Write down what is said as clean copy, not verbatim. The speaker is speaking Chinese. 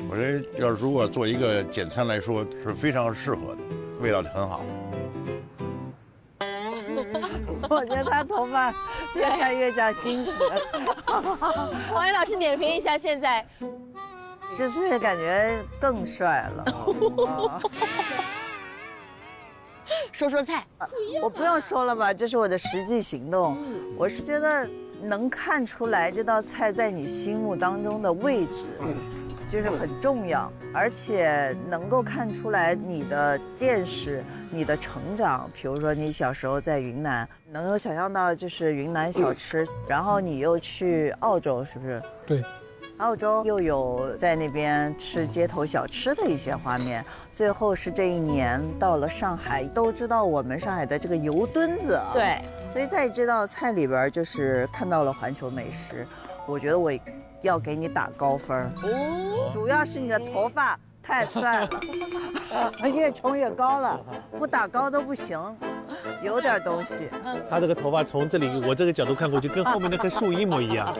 我觉得如果做一个简餐来说是非常适合的，味道很好。我觉得他头发越看越像新时，王源老师点评一下现在。就是感觉更帅了。说说菜，我不用说了吧，这是我的实际行动。我是觉得能看出来这道菜在你心目当中的位置，就是很重要，而且能够看出来你的见识、你的成长。比如说你小时候在云南，能够想象到就是云南小吃，然后你又去澳洲，是不是？对。澳洲又有在那边吃街头小吃的一些画面，最后是这一年到了上海，都知道我们上海的这个油墩子啊，对，所以在这道菜里边就是看到了环球美食，我觉得我要给你打高分哦，主要是你的头发太帅了，越冲越高了，不打高都不行，有点东西。他这个头发从这里我这个角度看过去，跟后面那棵树一模一样。